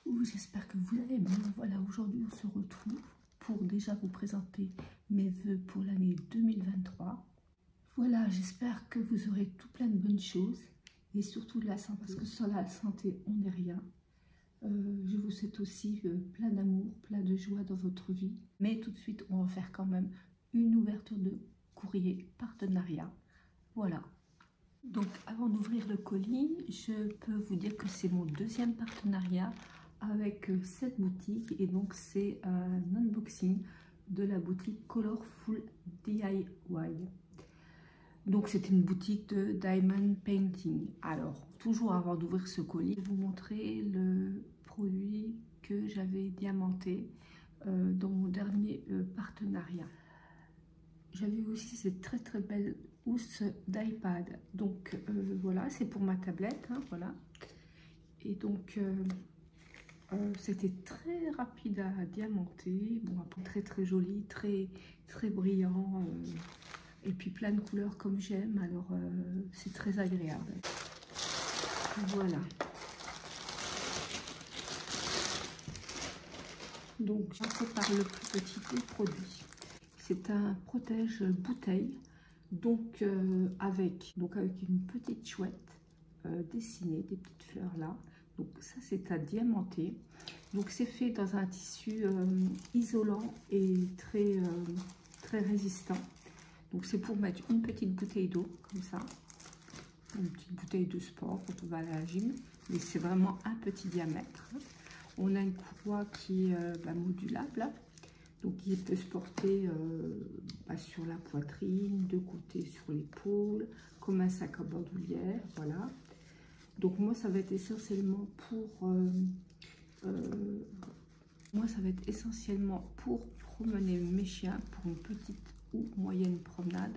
Coucou, j'espère que vous allez bien. Voilà, aujourd'hui on se retrouve pour déjà vous présenter mes vœux pour l'année 2023. Voilà, j'espère que vous aurez tout plein de bonnes choses et surtout de la santé, parce que sans la santé, on n'est rien. Je vous souhaite aussi plein d'amour, plein de joie dans votre vie. Mais tout de suite, on va faire quand même une ouverture de courrier partenariat. Voilà. Donc, avant d'ouvrir le colis, je peux vous dire que c'est mon deuxième partenariat avec cette boutique. Et donc, c'est un unboxing de la boutique Colorful DIY. Donc, c'est une boutique de diamond painting. Alors, toujours avant d'ouvrir ce colis, je vais vous montrer le produit que j'avais diamanté dans mon dernier partenariat. J'avais aussi cette très belle housse d'iPad. Donc voilà, c'est pour ma tablette, hein, voilà. Et donc c'était très rapide à diamanter. Bon, après très joli, très brillant. Et puis plein de couleurs comme j'aime. Alors c'est très agréable. Voilà. Donc j'en par le plus petit des produits. C'est un protège bouteille, donc avec une petite chouette dessinée, des petites fleurs là. Donc ça c'est à diamanter. Donc c'est fait dans un tissu isolant et très résistant. Donc c'est pour mettre une petite bouteille d'eau comme ça, une petite bouteille de sport quand on va à la gym, mais c'est vraiment un petit diamètre. On a une courroie qui est modulable là. Donc il peut se porter sur la poitrine, de côté sur l'épaule, comme un sac à bandoulière, voilà. Donc moi ça va être essentiellement pour promener mes chiens pour une petite ou moyenne promenade,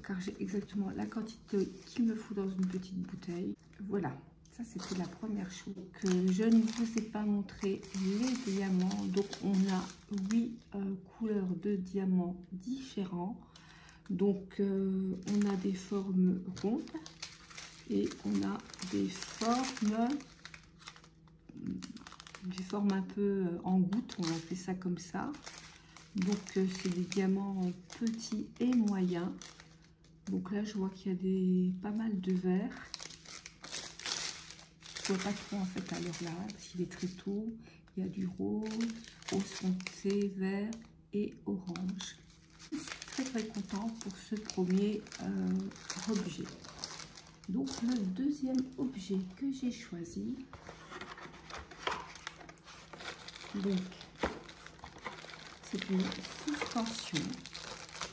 car j'ai exactement la quantité qu'il me faut dans une petite bouteille. Voilà. Ça, c'était la première chose. Que je ne vous ai pas montré les diamants. Donc, on a 8 couleurs de diamants différents. Donc, on a des formes rondes et on a des formes un peu en gouttes. On va appeler ça comme ça. Donc, c'est des diamants petits et moyens. Donc là, je vois qu'il y a pas mal de verts. Pas trop en fait à l'heure là, parce qu'il est très tôt. Il y a du rose, rose foncé, vert et orange. Je suis très contente pour ce premier objet. Donc le deuxième objet que j'ai choisi, donc c'est une suspension.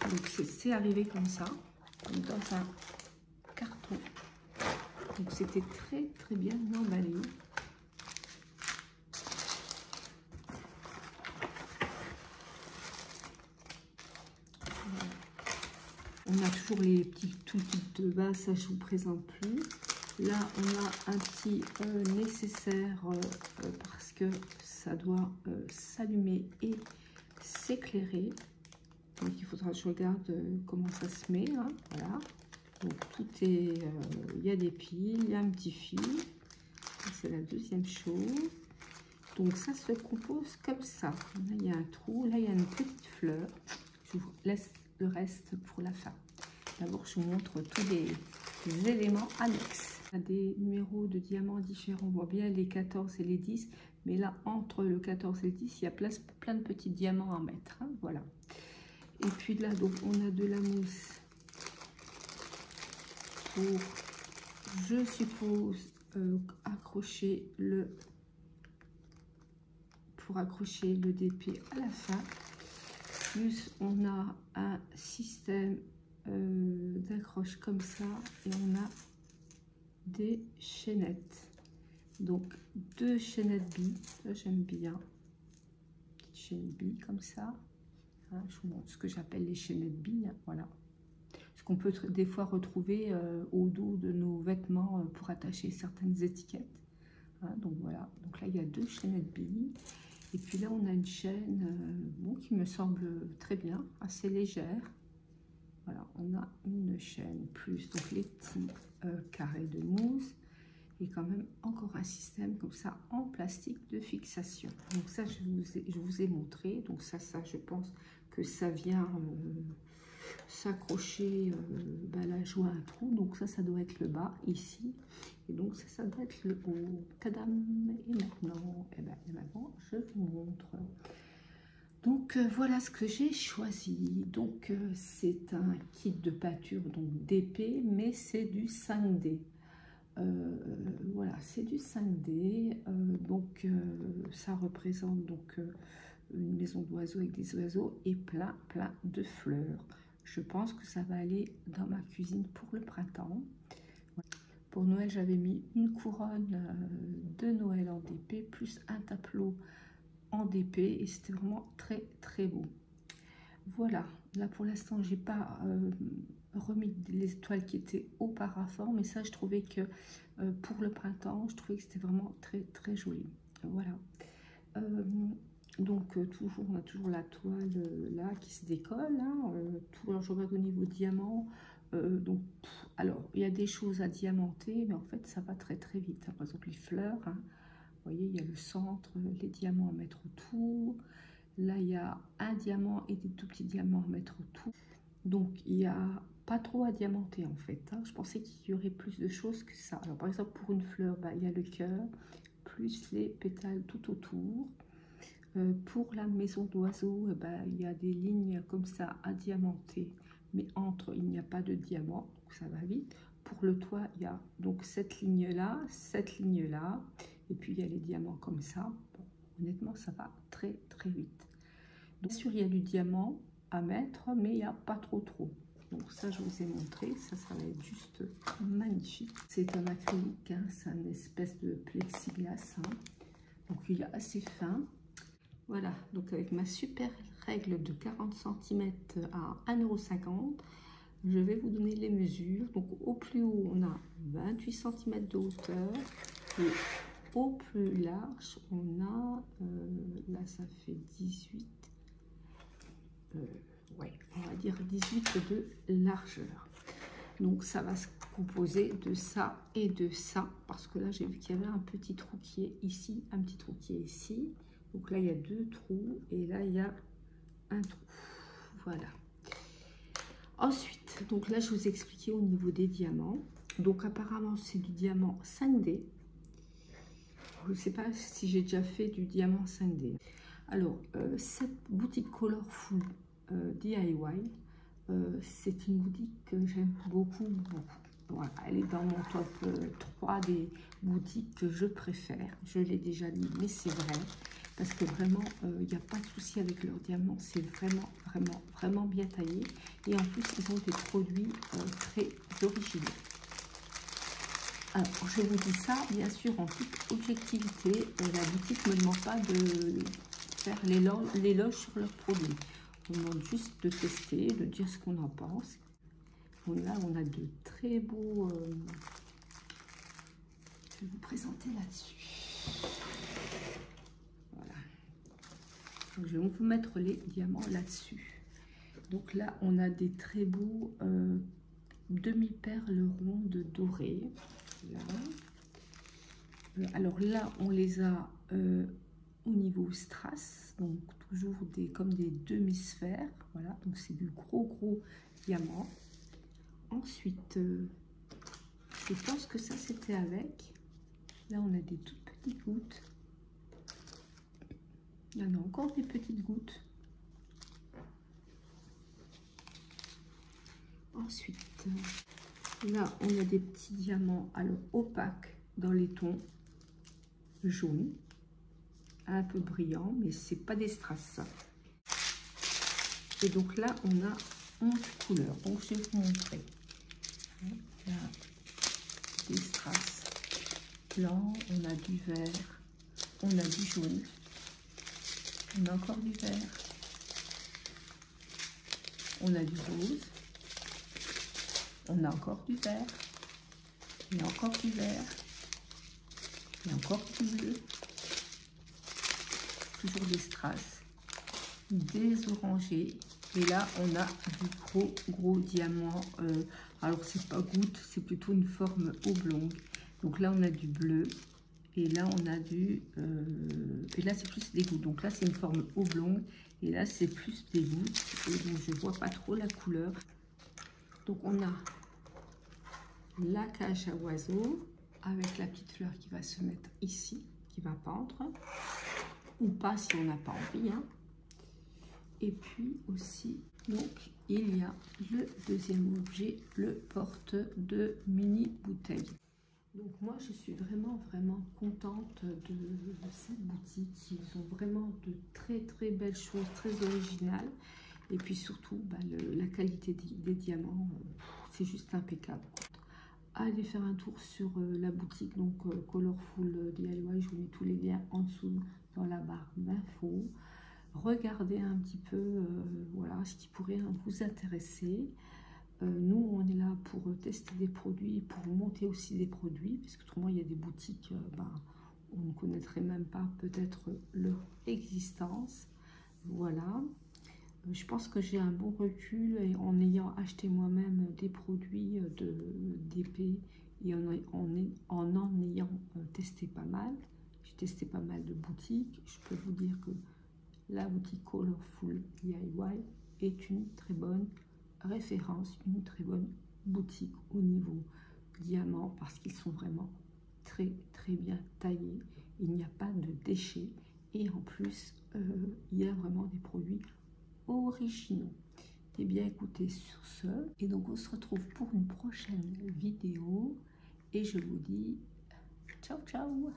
Donc c'est arrivé comme ça, dans un carton. Donc c'était très bien emballé. Voilà. On a toujours les petits toolkits de base, ça je vous présente plus. Là on a un petit nécessaire parce que ça doit s'allumer et s'éclairer. Donc il faudra que je regarde comment ça se met, hein, voilà. Donc tout est, il y a des piles, il y a un petit fil, c'est la deuxième chose. Donc ça se compose comme ça. Là il y a un trou, là il y a une petite fleur. Je vous laisse le reste pour la fin. D'abord je vous montre tous les éléments annexes. Il y a des numéros de diamants différents, on voit bien les 14 et les 10, mais là entre le 14 et le 10, il y a plein de petits diamants à mettre, hein, voilà. Et puis là donc on a de la mousse. Pour, je suppose, accrocher le DP à la fin. Plus on a un système d'accroche comme ça et on a des chaînettes. Donc 2 chaînettes billes, ça j'aime bien. Petite chaîne bille comme ça. Hein, je vous montre ce que j'appelle les chaînettes billes, voilà. Qu'on peut des fois retrouver au dos de nos vêtements pour attacher certaines étiquettes. Hein, donc voilà, donc là il y a 2 chaînettes billes. Et puis là on a une chaîne qui me semble très bien, assez légère. Voilà, on a une chaîne plus donc les petits carrés de mousse. et quand même encore un système comme ça en plastique de fixation. Donc ça, je vous ai montré. Donc ça je pense que ça vient s'accrocher, là je vois un trou, donc ça doit être le bas ici, et donc ça doit être le haut. Tadam! Et maintenant, je vous montre. Donc voilà ce que j'ai choisi. Donc c'est un kit de peinture donc d'épée, mais c'est du 5D. Voilà, c'est du 5D. Donc ça représente donc une maison d'oiseaux avec des oiseaux et plein de fleurs. Je pense que ça va aller dans ma cuisine pour le printemps. Pour Noël, j'avais mis une couronne de Noël en DP plus un tableau en DP et c'était vraiment très beau. Voilà, là pour l'instant j'ai pas remis les étoiles qui étaient au paraffin, mais ça je trouvais que pour le printemps, je trouvais que c'était vraiment très joli. Voilà. Donc toujours, on a toujours la toile là qui se décolle, hein, tout. Alors je regarde au niveau diamant, donc alors il y a des choses à diamanter, mais en fait ça va très vite, hein. Par exemple les fleurs, hein, vous voyez, il y a le centre, les diamants à mettre autour. Là il y a un diamant et des tout petits diamants à mettre autour, donc il n'y a pas trop à diamanter en fait, hein. Je pensais qu'il y aurait plus de choses que ça. Alors par exemple pour une fleur, il y a le cœur plus les pétales tout autour. Pour la maison d'oiseaux, il y a des lignes comme ça à diamanter, mais entre il n'y a pas de diamant, donc ça va vite. Pour le toit, il y a donc cette ligne là, et puis il y a les diamants comme ça. Bon, honnêtement, ça va très vite. Donc, bien sûr, il y a du diamant à mettre, mais il n'y a pas trop. Donc ça, je vous ai montré, ça va être juste magnifique. C'est un acrylique, hein, c'est une espèce de plexiglas, hein. Donc il est assez fin. Voilà, donc avec ma super règle de 40 cm à 1,50 €, je vais vous donner les mesures. Donc au plus haut, on a 28 cm de hauteur et au plus large, on a, là ça fait 18, ouais, on va dire 18 de largeur. Donc ça va se composer de ça et de ça, parce que là j'ai vu qu'il y avait un petit trou qui est ici, un petit trou qui est ici. Donc là, il y a deux trous et là, il y a un trou. Voilà. Ensuite, donc là, je vous ai expliqué au niveau des diamants. Donc apparemment, c'est du diamant 5D. Je ne sais pas si j'ai déjà fait du diamant 5D. Alors, cette boutique Colorful DIY, c'est une boutique que j'aime beaucoup. Voilà, elle est dans mon top 3 des boutiques que je préfère. Je l'ai déjà dit, mais c'est vrai. Parce que vraiment, il n'y a pas de souci avec leurs diamants. C'est vraiment bien taillé. Et en plus, ils ont des produits très originaux. Alors, je vous dis ça, bien sûr, en toute objectivité. La boutique ne me demande pas de faire l'éloge sur leurs produits. On demande juste de tester, de dire ce qu'on en pense. Là, on a de très beaux... je vais vous présenter là-dessus. Je vais vous mettre les diamants là-dessus. Donc là, on a des très beaux demi-perles rondes dorées. Là. Alors là, on les a au niveau strass, donc toujours comme des demi-sphères. Voilà, donc c'est du gros diamant. Ensuite, je pense que ça c'était avec. Là, on a des toutes petites gouttes. Il y en a encore des petites gouttes. Ensuite, là, on a des petits diamants alors opaques dans les tons jaunes, un peu brillants, mais c'est pas des strass. Et donc là, on a 11 couleurs. Donc je vais vous montrer. Il y a des strass blancs, on a du vert, on a du jaune. On a encore du vert, on a du rose, on a encore du vert, il y a encore du vert, il y a encore du bleu, toujours des strass, des orangés, et là on a du gros diamant. Alors c'est pas goutte, c'est plutôt une forme oblongue, Donc là, on a du bleu. Et là, on a du... et là, c'est plus des gouttes. Donc là, c'est une forme oblongue. Et là, c'est plus des gouttes. Et donc, je ne vois pas trop la couleur. Donc, on a la cage à oiseaux avec la petite fleur qui va se mettre ici, qui va pendre. Ou pas si on n'a pas envie. Hein. Et puis aussi, donc, il y a le deuxième objet, le porte de mini bouteille. Donc moi, je suis vraiment contente de cette boutique. Ils ont vraiment de très belles choses, très originales. Et puis surtout, bah, la qualité des diamants, c'est juste impeccable. Allez faire un tour sur la boutique, donc Colorful DIY. Je vous mets tous les liens en dessous dans la barre d'infos. Regardez un petit peu voilà, ce qui pourrait vous intéresser. Nous, on est là pour tester des produits, pour monter aussi des produits, parce qu'autrement, il y a des boutiques, on ne connaîtrait même pas peut-être leur existence. Voilà. Je pense que j'ai un bon recul et en ayant acheté moi-même des produits d'épée et en ayant testé pas mal. J'ai testé pas mal de boutiques. Je peux vous dire que la boutique Colorful DIY est une très bonne référence, une très bonne boutique au niveau diamant parce qu'ils sont vraiment très bien taillés. Il n'y a pas de déchets et en plus il y a vraiment des produits originaux. Et bien écoutez, sur ce, et donc on se retrouve pour une prochaine vidéo et je vous dis ciao ciao.